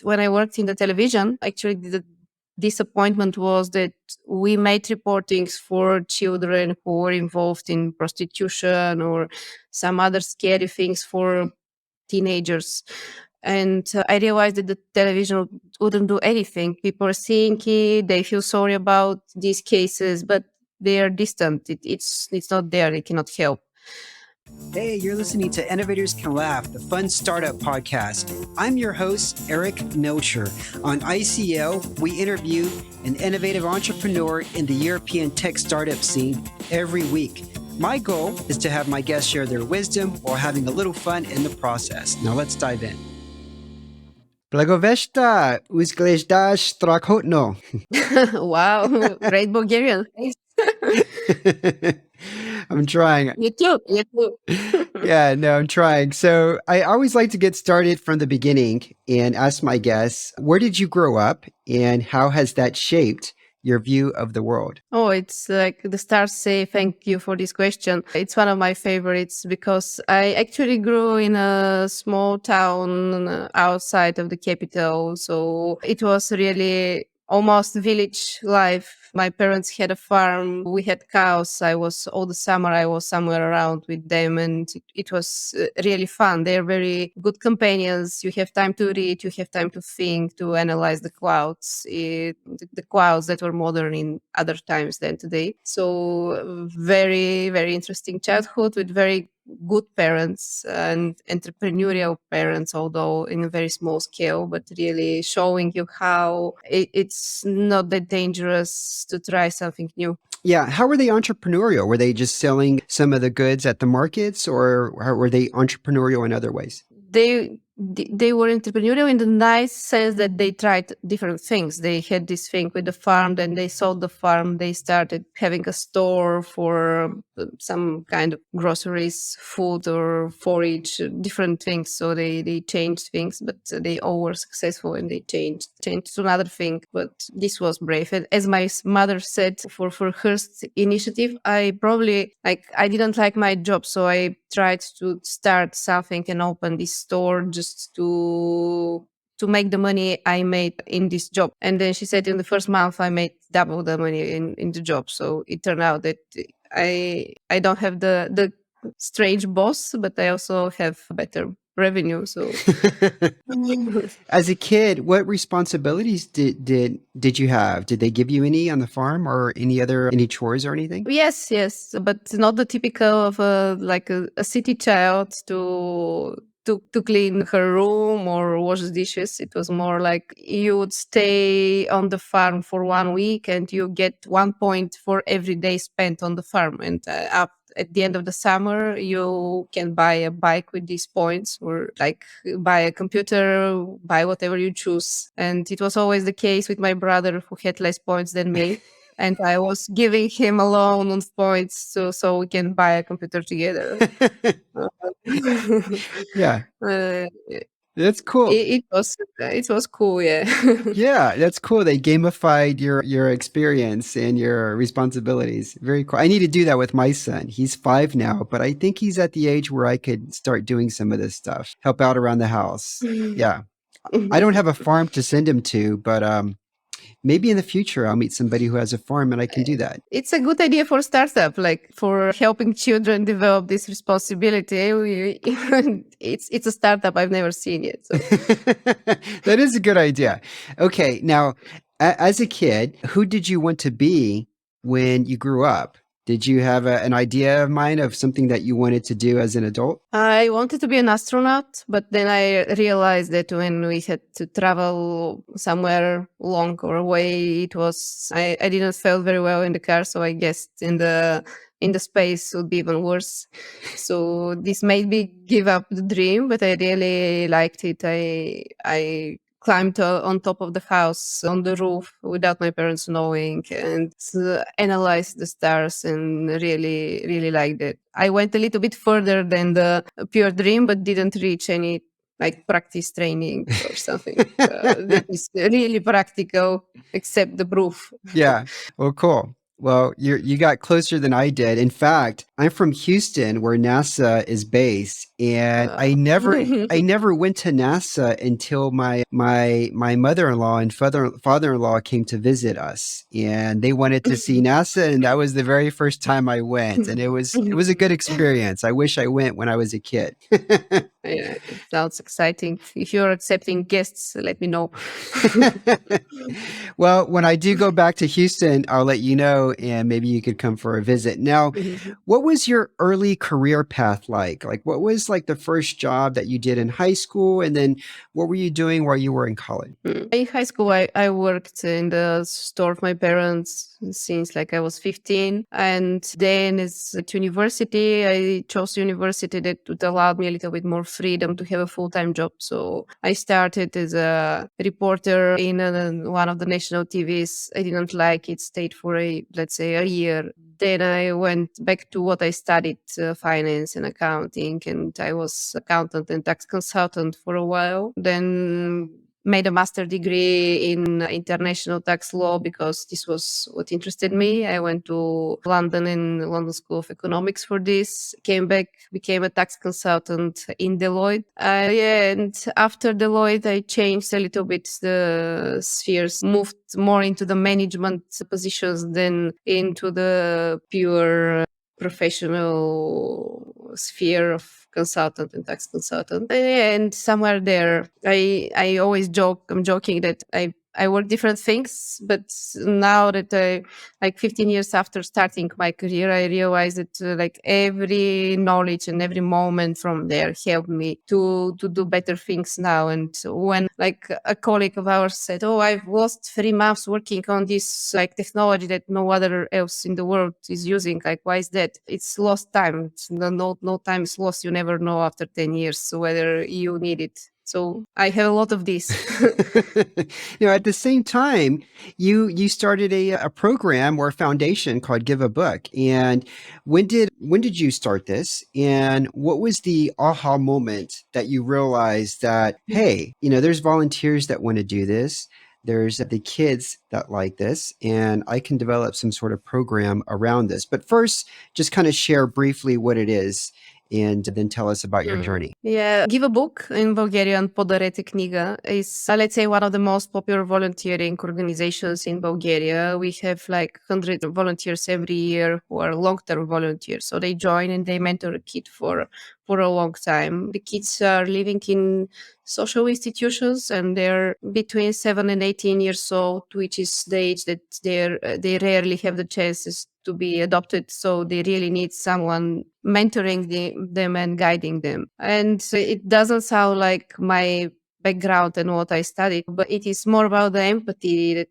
when I worked in the television, actually the disappointment was that we made reportings for children who were involved in prostitution or some other scary things for teenagers. And I realized that the television wouldn't do anything. People are seeing it, they feel sorry about these cases, but they are distant. It's not there. It cannot help. Hey, you're listening to Innovators Can Laugh, the fun startup podcast. I'm your host, Eric Melcher. On ICL, we interview an innovative entrepreneur in the European tech startup scene every week. My goal is to have my guests share their wisdom while having a little fun in the process. Now let's dive in. Blagovesta Pugyova. Wow, great Bulgarian. I'm trying. You too. Yeah, no, I'm trying. So I always like to get started from the beginning and ask my guests, where did you grow up and how has that shaped your view of the world? Oh, it's like the stars say thank you for this question. It's one of my favorites because I actually grew in a small town outside of the capital. So it was really almost village life. My parents had a farm. We had cows. All the summer I was somewhere around with them, and it was really fun. They're very good companions. You have time to read, you have time to think, to analyze the clouds, the clouds that were modern in other times than today. So very, very interesting childhood with very good parents and entrepreneurial parents, although in a very small scale, but really showing you how it's not that dangerous to try something new. Yeah. How were they entrepreneurial? Were they just selling some of the goods at the markets or how were they entrepreneurial in other ways? They were entrepreneurial in the nice sense that they tried different things. They had this thing with the farm, then they sold the farm. They started having a store for some kind of groceries, food or forage, different things. So they changed things, but they all were successful and they changed to another thing. But this was brave. And as my mother said, for her initiative, I didn't like my job. So I tried to start something and open this store just to make the money I made in this job. And then she said in the first month I made double the money in the job. So it turned out that I don't have the strange boss, but I also have better revenue. So as a kid, what responsibilities did you have? Did they give you any on the farm or any chores or anything? Yes, but not the typical of a city child to clean her room or wash the dishes. It was more like you would stay on the farm for 1 week and you get 1 point for every day spent on the farm. And at the end of the summer, you can buy a bike with these points or like buy a computer, buy whatever you choose. And it was always the case with my brother who had less points than me. And I was giving him a loan on points so we can buy a computer together. Yeah. That's cool. It was cool, yeah. Yeah, that's cool. They gamified your experience and your responsibilities. Very cool. I need to do that with my son. He's 5 now, but I think he's at the age where I could start doing some of this stuff, help out around the house. Yeah. I don't have a farm to send him to, but maybe in the future I'll meet somebody who has a farm and I can do that. It's a good idea for startup, like for helping children develop this responsibility. It's a startup I've never seen yet. So. That is a good idea. Okay, now as a kid, who did you want to be when you grew up? Did you have an idea of mind of something that you wanted to do as an adult? I wanted to be an astronaut, but then I realized that when we had to travel somewhere long or away, I didn't feel very well in the car. So I guess in the space would be even worse. So this made me give up the dream, but I really liked it. I climbed on top of the house on the roof without my parents knowing and analyzed the stars and really, really liked it. I went a little bit further than the pure dream, but didn't reach any like practice training or something that is really practical, except the proof. Yeah. Well, cool. Well, you got closer than I did. In fact, I'm from Houston, where NASA is based, and Uh, I never went to NASA until my mother-in-law and father-in-law came to visit us, and they wanted to see NASA, and that was the very first time I went, and it was a good experience. I wish I went when I was a kid. Yeah, it sounds exciting. If you're accepting guests, let me know. Well, when I do go back to Houston, I'll let you know, and maybe you could come for a visit. Now, what was your early career path like? Like, what was like the first job that you did in high school, and then what were you doing while you were in college? In high school, I worked in the store of my parents since like I was 15. And then at university, I chose university that would allow me a little bit more freedom to have a full-time job. So I started as a reporter in one of the national TVs. I didn't like it, stayed for let's say a year. Then I went back to what I studied, finance and accounting, and I was accountant and tax consultant for a while. Then made a master degree in international tax law because this was what interested me. I went to London and London School of Economics for this. Came back, became a tax consultant in Deloitte. Yeah, and after Deloitte, I changed a little bit the spheres, moved more into the management positions than into the pure professional sphere of consultant and tax consultant. And somewhere there, I always joke, I'm joking that I work different things, but now that like 15 years after starting my career, I realized that like every knowledge and every moment from there helped me to do better things now. And when like a colleague of ours said, "Oh, I've lost 3 months working on this like technology that no other else in the world is using," like, why is that? It's lost time. No time is lost. You never know after 10 years whether you need it. So I have a lot of this. At the same time, you started a program or a foundation called Give a Book. And when did you start this? And what was the aha moment that you realized that, hey, there's volunteers that want to do this. There's the kids that like this, and I can develop some sort of program around this. But first, just kind of share briefly what it is and then tell us about your journey. Yeah, Give a Book in Bulgarian, Podarete Kniga, is, let's say, one of the most popular volunteering organizations in Bulgaria. We have like 100 volunteers every year who are long-term volunteers. So they join and they mentor a kid for a long time. The kids are living in social institutions and they're between 7 and 18 years old, which is the age that they rarely have the chances to be adopted. So they really need someone mentoring them and guiding them. And it doesn't sound like my background and what I studied, but it is more about the empathy that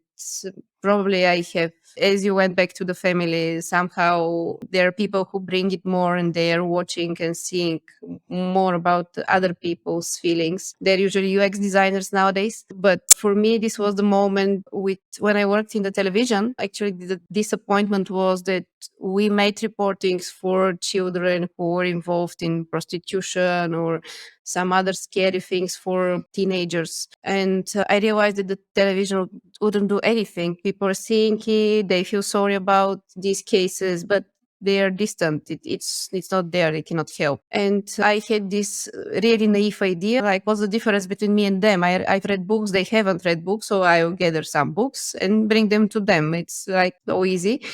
probably I have. As you went back to the family, somehow there are people who bring it more and they are watching and seeing more about other people's feelings. They're usually UX designers nowadays. But for me, this was the moment when I worked in the television. Actually, the disappointment was that we made reportings for children who were involved in prostitution or some other scary things for teenagers. And I realized that the television wouldn't do anything. People are seeing it, they feel sorry about these cases, but they are distant. It's not there. They cannot help. And I had this really naive idea, like, what's the difference between me and them? I've read books. They haven't read books. So I'll gather some books and bring them to them. It's like so easy.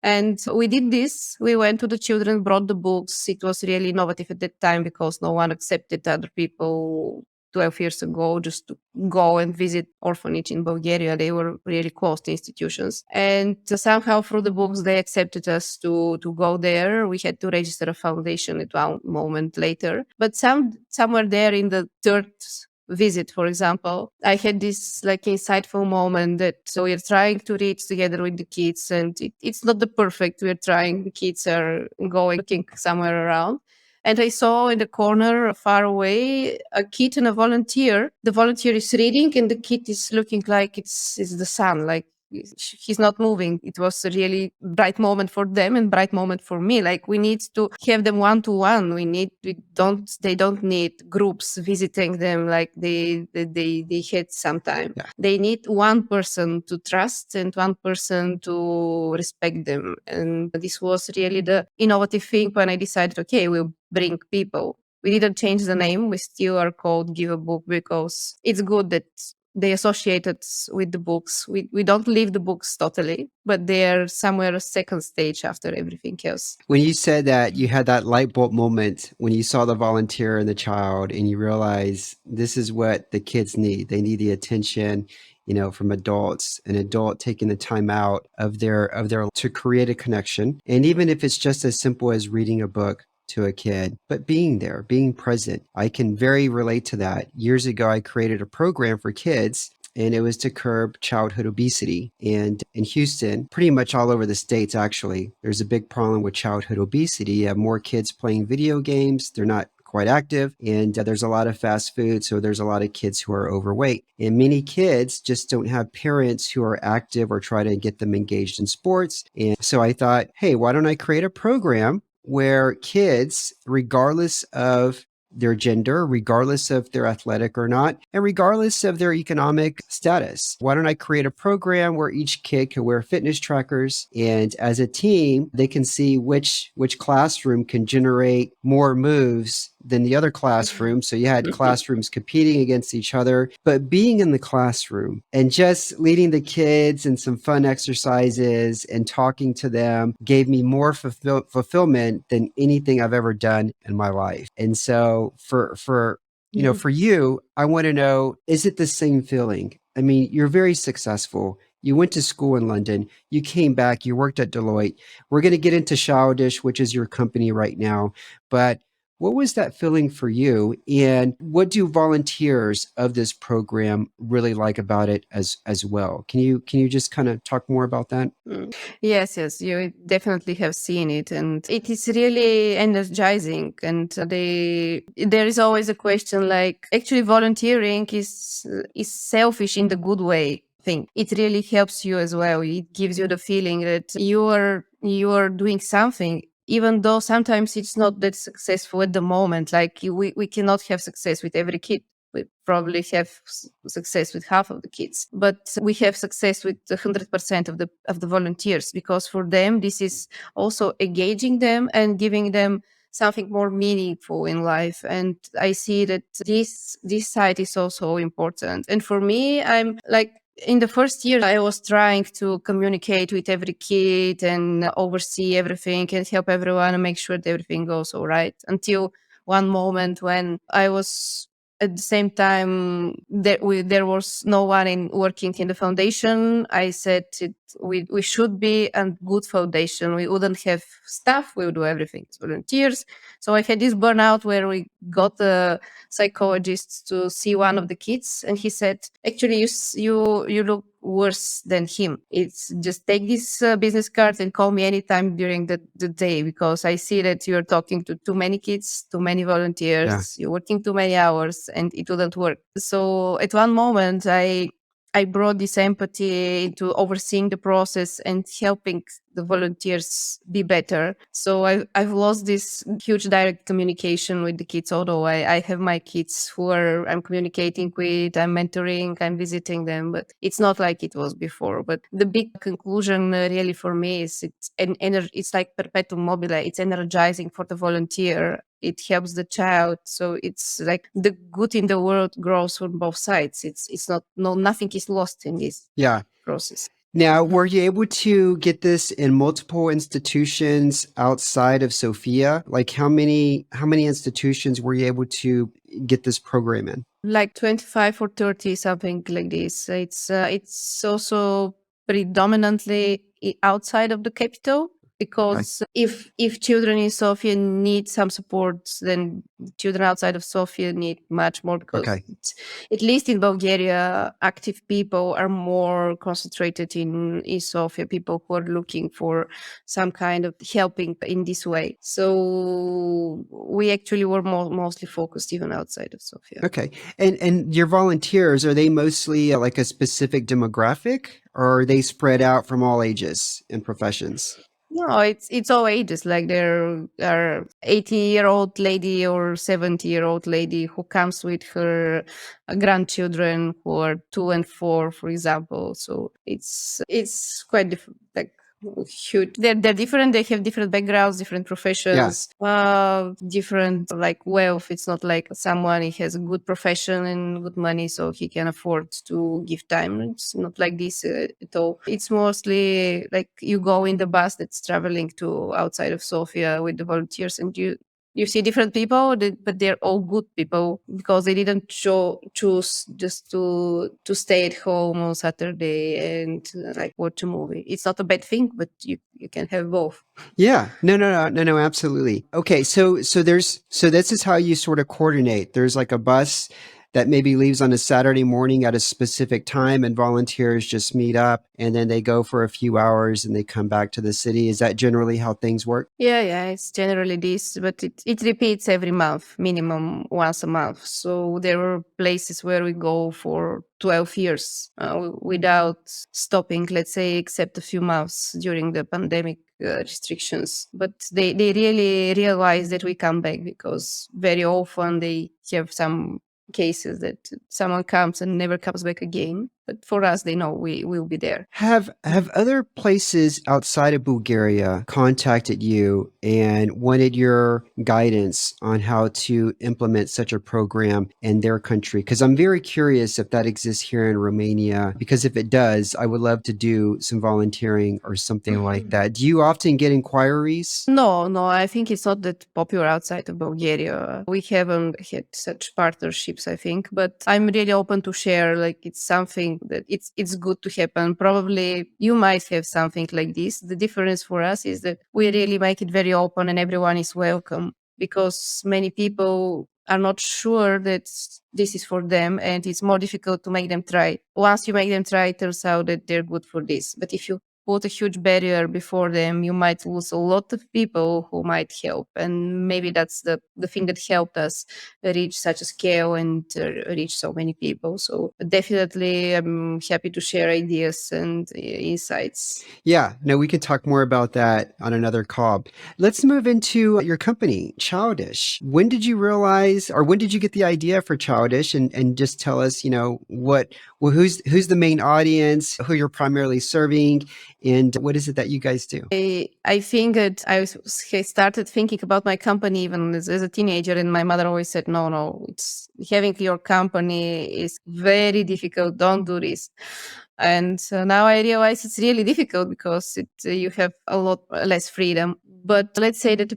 And we did this. We went to the children, brought the books. It was really innovative at that time because no one accepted other people 12 years ago just to go and visit orphanage in Bulgaria. They were really closed institutions. And somehow through the books, they accepted us to go there. We had to register a foundation at one moment later. But somewhere there in the third visit, for example, I had this like insightful moment that so we're trying to reach together with the kids and it's not the perfect. We're trying, the kids are going looking somewhere around. And I saw in the corner far away a kid and a volunteer. The volunteer is reading and the kid is looking like it's the sun, like he's not moving. It was a really bright moment for them and bright moment for me. Like, we need to have them one-to-one. They don't need groups visiting them like they had sometime. Yeah. They need one person to trust and one person to respect them. And this was really the innovative thing when I decided, okay, we'll bring people. We didn't change the name. We still are called Give a Book because it's good that they associate it with the books. We don't leave the books totally, but they're somewhere a second stage after everything else. When you said that you had that light bulb moment when you saw the volunteer and the child and you realize this is what the kids need. They need the attention, from adults, an adult taking the time out of their to create a connection. And even if it's just as simple as reading a book to a kid, but being there, being present. I can very relate to that. Years ago, I created a program for kids, and it was to curb childhood obesity. And in Houston, pretty much all over the States, actually, there's a big problem with childhood obesity. You have more kids playing video games. They're not quite active, and there's a lot of fast food, so there's a lot of kids who are overweight. And many kids just don't have parents who are active or try to get them engaged in sports. And so I thought, hey, why don't I create a program where kids, regardless of their gender, regardless of they're athletic or not, and regardless of their economic status. Why don't I create a program where each kid can wear fitness trackers, and as a team, they can see which classroom can generate more moves than the other classroom. So you had classrooms competing against each other, but being in the classroom and just leading the kids in some fun exercises and talking to them gave me more fulfillment than anything I've ever done in my life. And so for you, I want to know, is it the same feeling? I mean, you're very successful. You went to school in London. You came back. You worked at Deloitte. We're going to get into Childish, which is your company right now. But what was that feeling for you? And what do volunteers of this program really like about it as well? Can you just kind of talk more about that? Yes, you definitely have seen it, and it is really energizing. And there is always a question like, actually, volunteering is selfish in the good way. Thing. It really helps you as well. It gives you the feeling that you are doing something, even though sometimes it's not that successful at the moment. Like, we cannot have success with every kid. We probably have success with half of the kids, but we have success with 100% of the volunteers, because for them this is also engaging them and giving them something more meaningful in life. And I see that this side is also important. And for me, I'm like, in the first year, I was trying to communicate with every kid and oversee everything and help everyone and make sure that everything goes all right, until one moment when I was at the same time there was no one working in the foundation. I said we should be a good foundation. We wouldn't have staff. We would do everything as volunteers. So I had this burnout where we got the psychologist to see one of the kids, and he said, actually, you look worse than him. It's just take this business card and call me anytime during the day, because I see that you're talking to too many kids, too many volunteers, you're working too many hours, and it wouldn't work. So at one moment, I brought this empathy into overseeing the process and helping the volunteers be better. So I've lost this huge direct communication with the kids, although I have my kids who I'm communicating with, I'm mentoring, I'm visiting them, but it's not like it was before. But the big conclusion really for me is it's like perpetuum mobile. It's energizing for the volunteer. It helps the child. So it's like the good in the world grows from both sides. Nothing is lost in this process. Now, were you able to get this in multiple institutions outside of Sofia? Like how many institutions were you able to get this program in? Like 25 or 30, something like this. It's also predominantly outside of the capital. because if children in Sofia need some support, then children outside of Sofia need much more, because at least in Bulgaria, active people are more concentrated in Sofia, people who are looking for some kind of helping in this way. So we actually were mostly focused even outside of Sofia. Okay. And your volunteers, are they mostly like a specific demographic, or are they spread out from all ages and professions? No, it's all ages. Like there are 80-year-old lady or 70-year-old lady who comes with her grandchildren who are 2 and 4, for example. So it's quite different. Like huge. They're different. They have different backgrounds, different professions, different like wealth. It's not like someone has a good profession and good money, so he can afford to give time. It's not like this at all. It's mostly like you go in the bus that's traveling to outside of Sofia with the volunteers, and you see different people, but they're all good people because they didn't choose just to stay at home on Saturday and like watch a movie. It's not a bad thing, but you can have both. Yeah. No, absolutely. Okay. So this is how you sort of coordinate. There's like a bus that maybe leaves on a Saturday morning at a specific time, and volunteers just meet up, and then they go for a few hours and they come back to the city. Is that generally how things work? Yeah, it's generally this, but it repeats every month, minimum once a month. So there are places where we go for 12 years without stopping, let's say, except a few months during the pandemic restrictions. But they really realize that we come back, because very often they have some cases that someone comes and never comes back again. But for us, they know we will be there. Have other places outside of Bulgaria contacted you and wanted your guidance on how to implement such a program in their country? Because I'm very curious if that exists here in Romania, because if it does, I would love to do some volunteering or something like that. Do you often get inquiries? No, I think it's not that popular outside of Bulgaria. We haven't had such partnerships, I think, but I'm really open to share. Like it's something that it's good to happen. Probably you might have something like this. The difference for us is that we really make it very open and everyone is welcome, because many people are not sure that this is for them, and it's more difficult to make them try. Once you make them try, it turns out that they're good for this. But if you put a huge barrier before them, you might lose a lot of people who might help. And maybe that's the thing that helped us reach such a scale and reach so many people. So definitely I'm happy to share ideas and insights. Yeah, no, we could talk more about that on another call. Let's move into your company, Childish. When did you realize, or when did you get the idea for Childish? And just tell us, who's the main audience, who you're primarily serving, and what is it that you guys do? I think that I started thinking about my company even as a teenager, and my mother always said, no, it's having your company is very difficult. Don't do this. And now I realize it's really difficult because you have a lot less freedom. But let's say that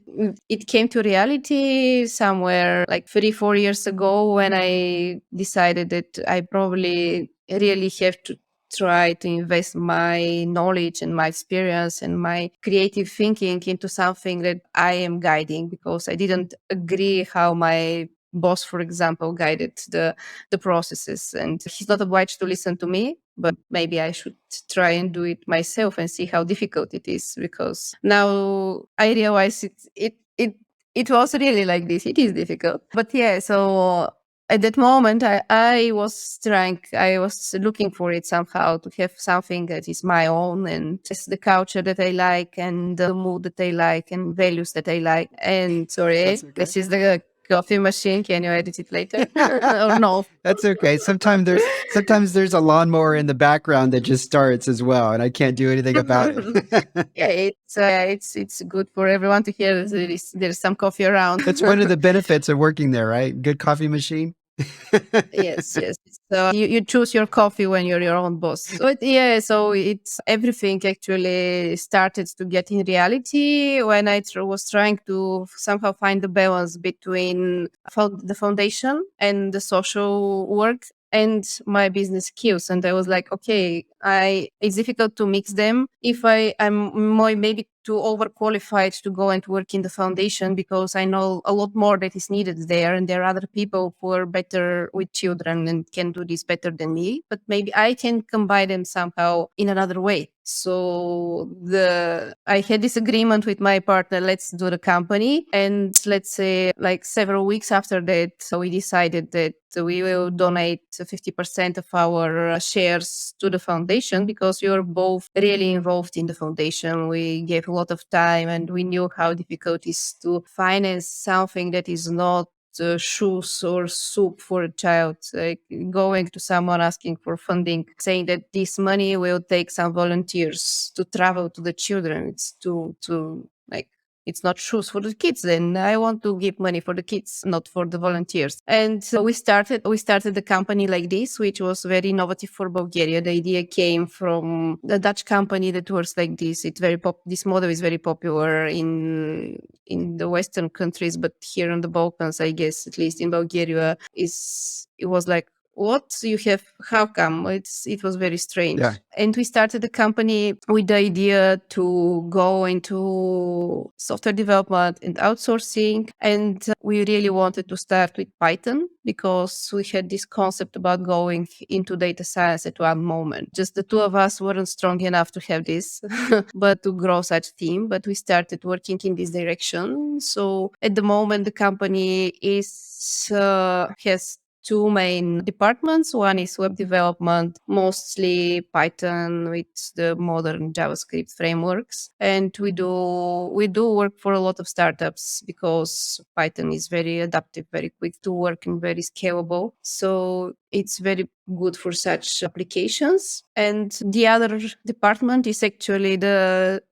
it came to reality somewhere like 3-4 years ago, when I decided that I probably really have to try to invest my knowledge and my experience and my creative thinking into something that I am guiding, because I didn't agree how my boss, for example, guided the processes, and he's not obliged to listen to me, but maybe I should try and do it myself and see how difficult it is, because now I realize it was really like this. It is difficult, but yeah. So at that moment, I was looking for it somehow, to have something that is my own, and just the culture that I like, and the mood that I like, and values that I like. And sorry, this is the coffee machine. Can you edit it later? Or no? That's okay. Sometimes there's a lawnmower in the background that just starts as well, and I can't do anything about it. Yeah, it's good for everyone to hear. There's some coffee around. That's one of the benefits of working there, right? Good coffee machine. Yes. So you choose your coffee when you're your own boss. But yeah, so it's everything actually started to get in reality when I was trying to somehow find the balance between the foundation and the social work and my business skills. And I was like, okay, it's difficult to mix them. If I'm more maybe too overqualified to go and work in the foundation because I know a lot more that is needed there. And there are other people who are better with children and can do this better than me. But maybe I can combine them somehow in another way. So I had this agreement with my partner, let's do the company. And let's say like several weeks after that, so we decided that we will donate 50% of our shares to the foundation because we were both really involved in the foundation. We gave a lot of time and we knew how difficult it is to finance something that is not shoes or soup for a child. Like going to someone asking for funding, saying that this money will take some volunteers to travel to the children. It's to like, it's not shoes for the kids. Then I want to give money for the kids, not for the volunteers. And so we started the company like this, which was very innovative for Bulgaria. The idea came from the Dutch company that works like this. This model is very popular in the Western countries, but here in the Balkans, I guess, at least in Bulgaria, it was like, what you have, how come? It was very strange. Yeah. And we started the company with the idea to go into software development and outsourcing. And we really wanted to start with Python because we had this concept about going into data science at one moment. Just the two of us weren't strong enough to have this, but to grow such team. But we started working in this direction. So at the moment, the company has two main departments. One is web development, mostly Python with the modern JavaScript frameworks. And we do work for a lot of startups because Python is very adaptive, very quick to work and very scalable. So it's very good for such applications. And the other department is actually the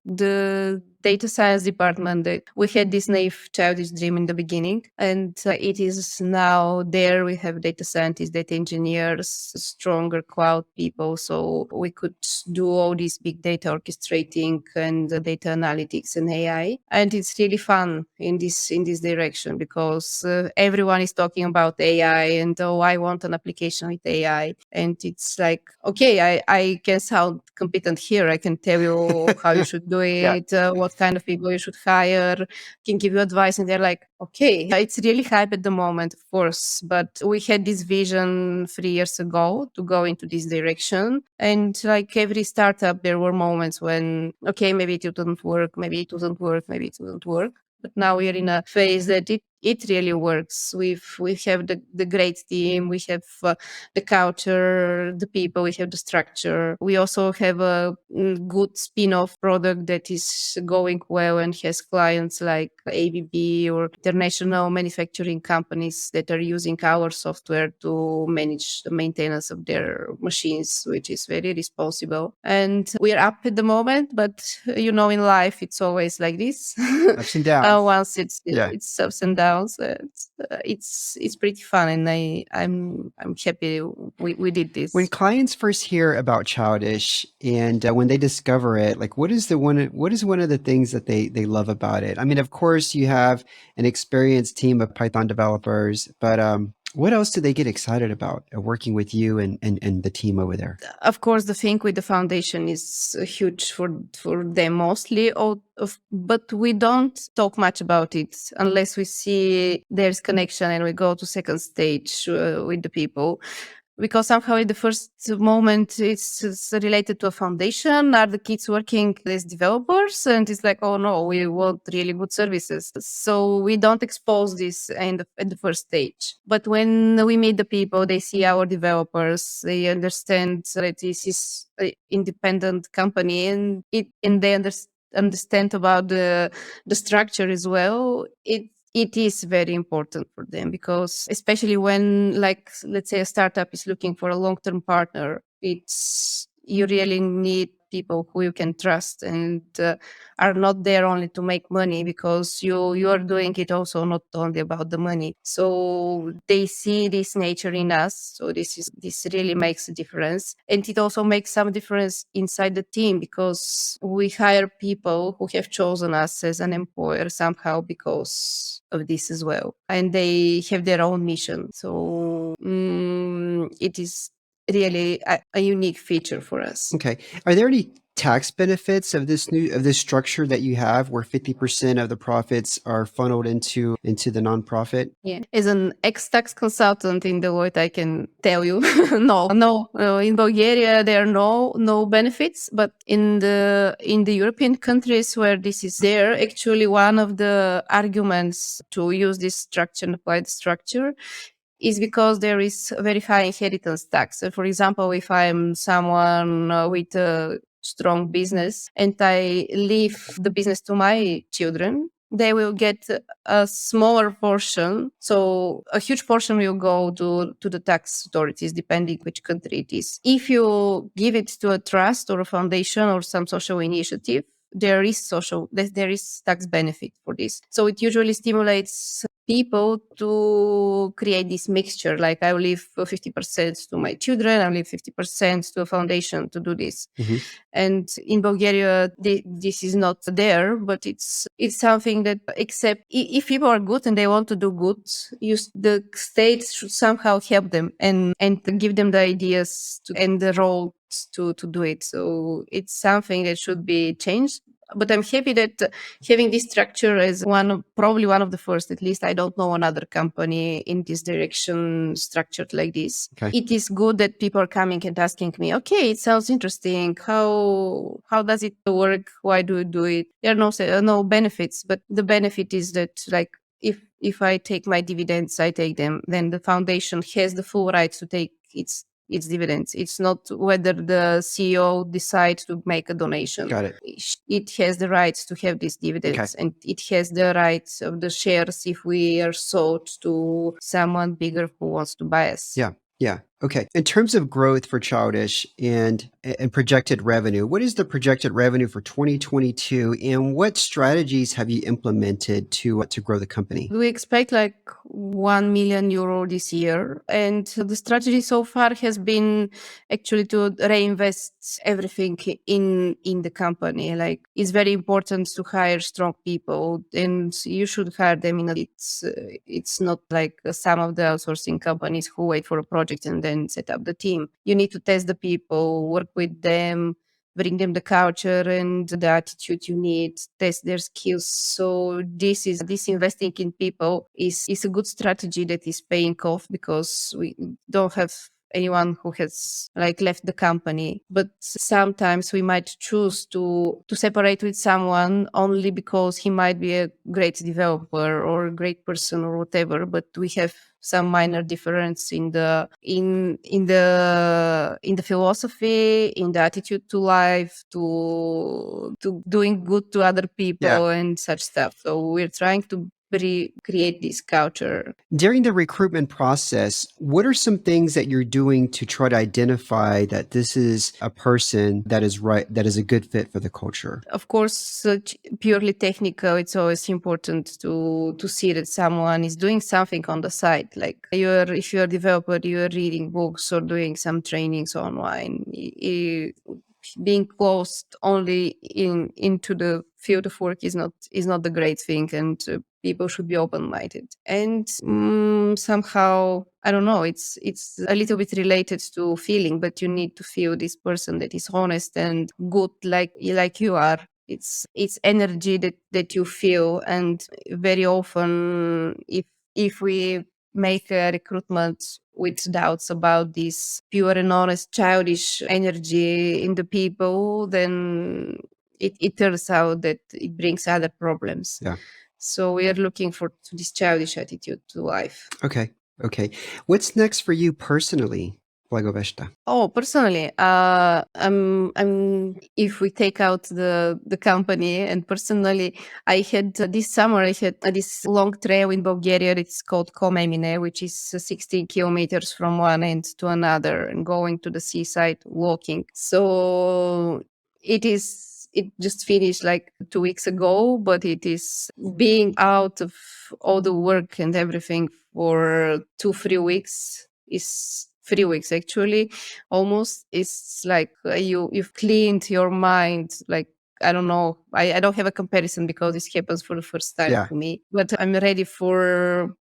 data science department. That we had this naive childish dream in the beginning, and it is now there. We have data scientists, data engineers, stronger cloud people, so we could do all this big data orchestrating and data analytics and AI. And it's really fun in this direction because everyone is talking about AI and I want an application with AI. And it's like, okay, I can sound competent here. I can tell you how you should do it, what kind of people you should hire, can give you advice. And they're like, okay, it's really hype at the moment, of course. But we had this vision 3 years ago to go into this direction. And like every startup, there were moments when, okay, maybe it didn't work, maybe it doesn't work, maybe it didn't work. But now we are in a phase that it really works. We have the great team, we have the culture, the people, we have the structure. We also have a good spin-off product that is going well and has clients like ABB or international manufacturing companies that are using our software to manage the maintenance of their machines, which is very responsible. And we are up at the moment, but in life, it's always like this. Ups and downs. Once it's ups and downs, it's pretty fun, and I'm happy we did this. When clients first hear about Childish and when they discover it, like what is one of the things that they love about it? I mean, of course, you have an experienced team of Python developers, but what else do they get excited about working with you and the team over there? Of course, the thing with the foundation is huge for them mostly, but we don't talk much about it unless we see there's connection and we go to second stage with the people. Because somehow in the first moment it's related to a foundation. Are the kids working as developers? And it's like, oh no, we want really good services. So we don't expose this at the first stage. But when we meet the people, they see our developers, they understand that this is an independent company and they understand about the structure as well. It is very important for them because especially when, like, let's say a startup is looking for a long-term partner, you really need people who you can trust and are not there only to make money, because you are doing it also not only about the money. So they see this nature in us. So this really makes a difference. And it also makes some difference inside the team because we hire people who have chosen us as an employer somehow because of this as well. And they have their own mission. So it is really a unique feature for us. Okay. Are there any tax benefits of this structure that you have where 50% of the profits are funneled into the nonprofit? Yeah. As an ex-tax consultant in Deloitte, I can tell you, no. In Bulgaria, there are no benefits, but in the European countries where this is there, actually one of the arguments to use this structure and apply the structure is because there is a very high inheritance tax. So for example, if I'm someone with a strong business and I leave the business to my children, they will get a smaller portion. So a huge portion will go to the tax authorities, depending which country it is. If you give it to a trust or a foundation or some social initiative, there is tax benefit for this. So it usually stimulates people to create this mixture. Like I will leave 50% to my children, I will leave 50% to a foundation to do this. Mm-hmm. And in Bulgaria, this is not there, but it's something that, except if people are good and they want to do good, the state should somehow help them and give them the ideas and the role to do it. So it's something that should be changed. But I'm happy that having this structure is probably one of the first, at least I don't know another company in this direction structured like this. Okay. It is good that people are coming and asking me, okay, it sounds interesting. How does it work? Why do you do it? There are no benefits, but the benefit is that, like, if I take my dividends, I take them, then the foundation has the full right to take its dividends. It's not whether the CEO decides to make a donation. Got it. It has the rights to have these dividends, and it has the rights of the shares if we are sold to someone bigger who wants to buy us. Yeah. Okay. In terms of growth for Childish and projected revenue, what is the projected revenue for 2022, and what strategies have you implemented to grow the company? We expect like 1 million euro this year, and the strategy so far has been actually to reinvest everything in the company. Like, it's very important to hire strong people, and you should hire them it's not like some of the outsourcing companies who wait for a project and then set up the team. You need to test the people, work with them, bring them the culture and the attitude you need, test their skills. So this investing in people is a good strategy that is paying off, because we don't have anyone who has like left the company, but sometimes we might choose to separate with someone only because he might be a great developer or a great person or whatever, but we have some minor difference in the philosophy, in the attitude to life, to doing good to other people and such stuff. So we're trying to create this culture. During the recruitment process, what are some things that you're doing to try to identify that this is a person that is a good fit for the culture? Of course, purely technical, it's always important to see that someone is doing something on the side. Like if you're a developer, you're reading books or doing some trainings online. Being closed only into the field of work is not the great thing, and people should be open-minded. And somehow, I don't know, it's a little bit related to feeling, but you need to feel this person that is honest and good, like you are. It's energy that you feel, and very often, if we make a recruitment with doubts about this pure and honest childish energy in the people, then it turns out that it brings other problems. Yeah. So we are looking to this childish attitude to life. Okay. What's next for you personally, Blagovesta? Oh, personally, if we take out the company, and personally, I had this summer, I had this long trail in Bulgaria. It's called Komemine, which is 16 kilometers from one end to another, and going to the seaside walking. So it just finished like 2 weeks ago, but it is being out of all the work and everything for 2-3 weeks. Is 3 weeks actually, almost. It's like you've cleaned your mind. Like, I don't know, I don't have a comparison because this happens for the first time for me, but I'm ready for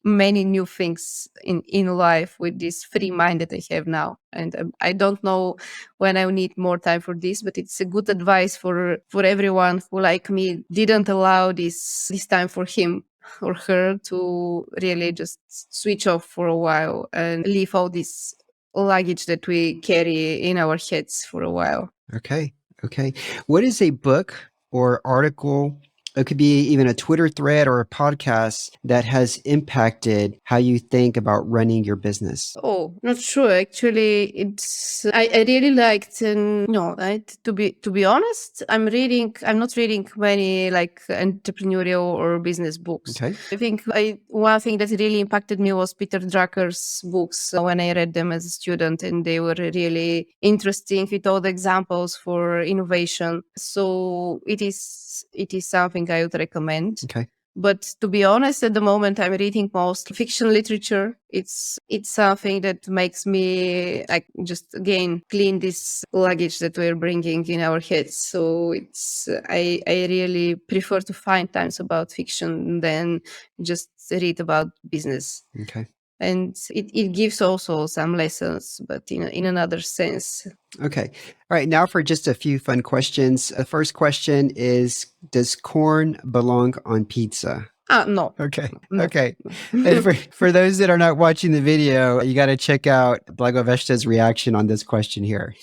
many new things in life with this free mind that I have now. And I don't know when I need more time for this, but it's a good advice for everyone who, like me, didn't allow this time for him or her to really just switch off for a while and leave all this luggage that we carry in our heads for a while. Okay. Okay. What is a book or article? It could be even a Twitter thread or a podcast that has impacted how you think about running your business. Oh, not sure. Actually, I really liked to be honest, I'm not reading many like entrepreneurial or business books. Okay. I think one thing that really impacted me was Peter Drucker's books when I read them as a student, and they were really interesting with all the examples for innovation. So it is something I would recommend. Okay. But to be honest, at the moment, I'm reading most fiction literature. It's something that makes me like just again clean this luggage that we're bringing in our heads. So I really prefer to find times about fiction than just read about business. Okay. And it gives also some lessons, but in another sense. Okay. All right. Now for just a few fun questions. The first question is, does corn belong on pizza? No. Okay. No. Okay. And for those that are not watching the video, you got to check out Blagovesta's reaction on this question here.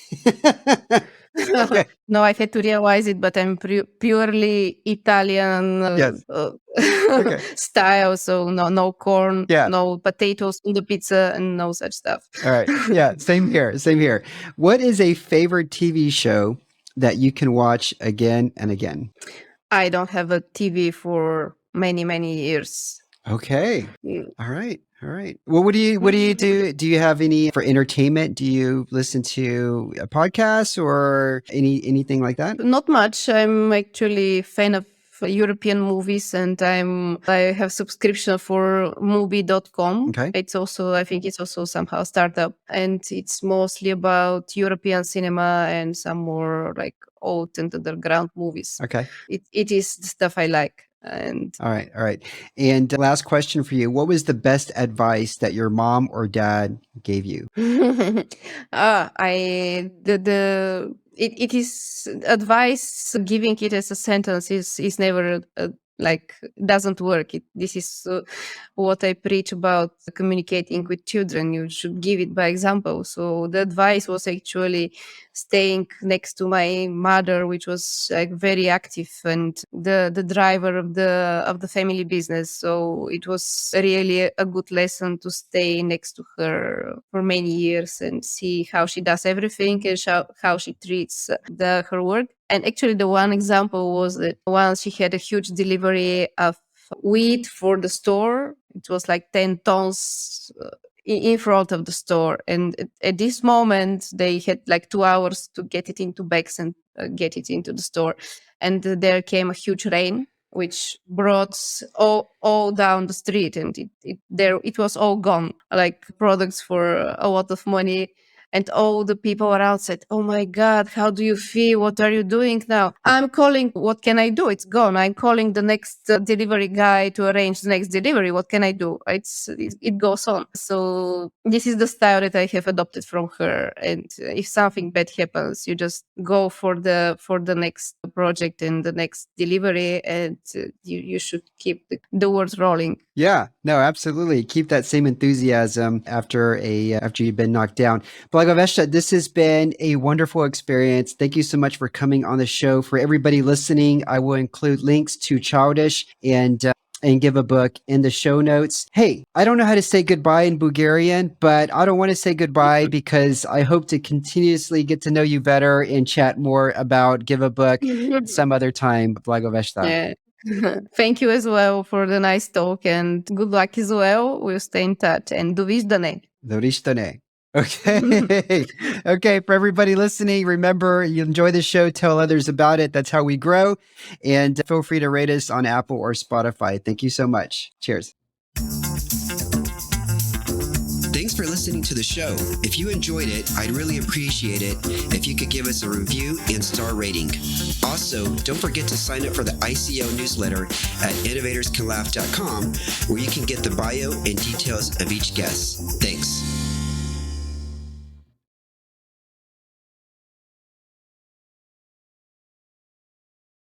Okay. No, I had to realize it, but I'm purely Italian Yes. Okay. style. So no corn, Yeah. no potatoes in the pizza, and no such stuff. All right. Yeah. Same here. Same here. What is a favorite TV show that you can watch again and again? I don't have a TV for many, many years. Okay. All right. All right. Well, what do you do? Do you have any for entertainment? Do you listen to a podcast or anything like that? Not much. I'm actually a fan of European movies, and I have subscription for movie.com. Okay. I think it's also somehow a startup, and it's mostly about European cinema and some more like old and underground movies. Okay. It is the stuff I like. And All right. All right. And last question for you. What was the best advice that your mom or dad gave you? It is advice. Giving it as a sentence is never like doesn't work. This is what I preach about communicating with children. You should give it by example. So the advice was actually staying next to my mother, which was like very active and the driver of the family business. So it was really a good lesson to stay next to her for many years and see how she does everything and how she treats her work. And actually, the one example was that once she had a huge delivery of wheat for the store. It was like 10 tons in front of the store. And at this moment, they had like 2 hours to get it into bags and get it into the store. And there came a huge rain, which brought all down the street. And it was all gone, like products for a lot of money. And all the people around said, "Oh my God, how do you feel? What are you doing now?" I'm calling, what can I do? It's gone. I'm calling the next delivery guy to arrange the next delivery. What can I do? It goes on. So this is the style that I have adopted from her. And if something bad happens, you just go for the next project and the next delivery, and you should keep the words rolling. Yeah, no, absolutely. Keep that same enthusiasm after you've been knocked down. Blagovesta, this has been a wonderful experience. Thank you so much for coming on the show. For everybody listening, I will include links to Childish and Give a Book in the show notes. Hey, I don't know how to say goodbye in Bulgarian, but I don't want to say goodbye because I hope to continuously get to know you better and chat more about Give a Book some other time, Blagovesta. Yeah. Thank you as well for the nice talk, and good luck as well. We'll stay in touch, and dovizdane. Dovizdane. Okay. Okay. For everybody listening, remember, you enjoy the show, tell others about it. That's how we grow. And feel free to rate us on Apple or Spotify. Thank you so much. Cheers. Thanks Thanks for listening to the show. If you enjoyed it, I'd really appreciate it if you could give us a review and star rating. Also, don't forget to sign up for the ICO newsletter at innovatorscanlaugh.com, where you can get the bio and details of each guest. Thanks.